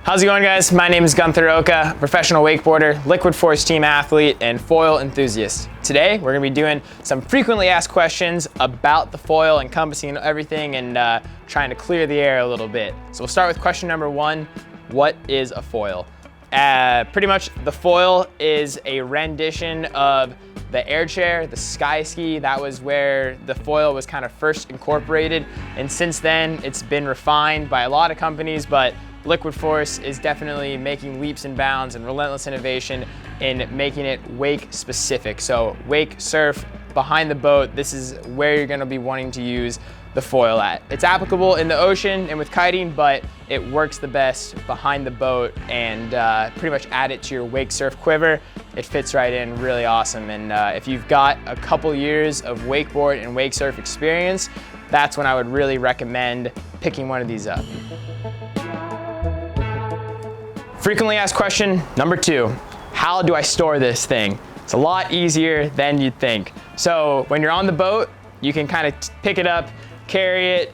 How's it going, guys? My name is Guenther Oka, professional wakeboarder, liquid force team athlete, and foil enthusiast. Today, we're gonna be doing some frequently asked questions about the foil, encompassing everything and trying to clear the air a little bit. So we'll start with question number one. What is a foil? Pretty much the foil is a rendition of the air chair, the sky ski. That was where the foil was kind of first incorporated. And since then, it's been refined by a lot of companies, but Liquid Force is definitely making leaps and bounds and relentless innovation in making it wake specific. So wake, surf, behind the boat, this is where you're gonna be wanting to use the foil at. It's applicable in the ocean and with kiting, but it works the best behind the boat and pretty much add it to your wake surf quiver. It fits right in really awesome. And if you've got a couple years of wakeboard and wake surf experience, that's when I would really recommend picking one of these up. Frequently asked question number two, how do I store this thing? It's a lot easier than you'd think. So when you're on the boat, you can kind of pick it up, carry it,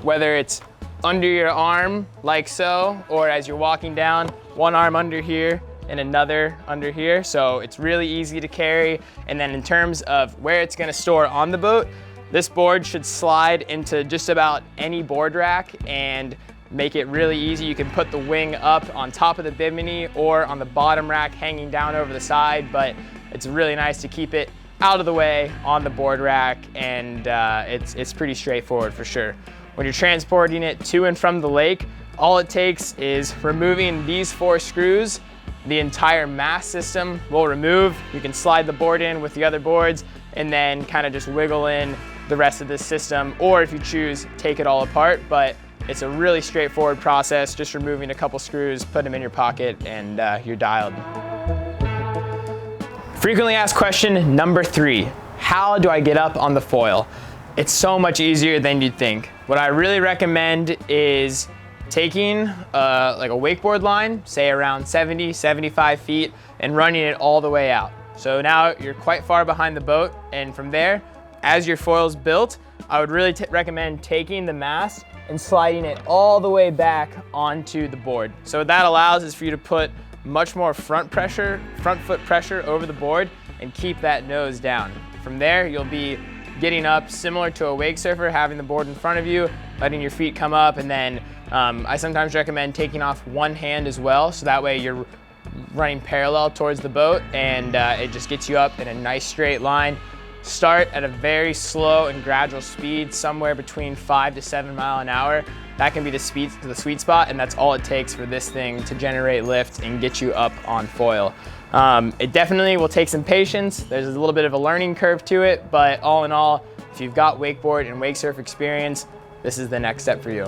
whether it's under your arm like so, or as you're walking down, one arm under here and another under here. So it's really easy to carry. And then in terms of where it's gonna store on the boat, this board should slide into just about any board rack and make it really easy. You can put the wing up on top of the bimini or on the bottom rack hanging down over the side, but it's really nice to keep it out of the way on the board rack, and it's pretty straightforward for sure. When you're transporting it to and from the lake, all it takes is removing these 4 screws. The entire mast system will remove. You can slide the board in with the other boards and then kind of just wiggle in the rest of this system, or if you choose, take it all apart. But it's a really straightforward process, just removing a couple screws, put them in your pocket, and you're dialed. Frequently asked question number 3, how do I get up on the foil? It's so much easier than you'd think. What I really recommend is taking like a wakeboard line, say around 70, 75 feet, and running it all the way out. So now you're quite far behind the boat, and from there, as your foil's built, I would really recommend taking the mast and sliding it all the way back onto the board. So what that allows is for you to put much more front foot pressure over the board and keep that nose down. From there, you'll be getting up similar to a wake surfer, having the board in front of you, letting your feet come up, and then I sometimes recommend taking off one hand as well, so that way you're running parallel towards the boat, and it just gets you up in a nice straight line. Start at a very slow and gradual speed, somewhere between 5 to 7 miles an hour. That can be the sweet spot, and that's all it takes for this thing to generate lift and get you up on foil. It definitely will take some patience. There's a little bit of a learning curve to it, but all in all, if you've got wakeboard and wake surf experience, this is the next step for you.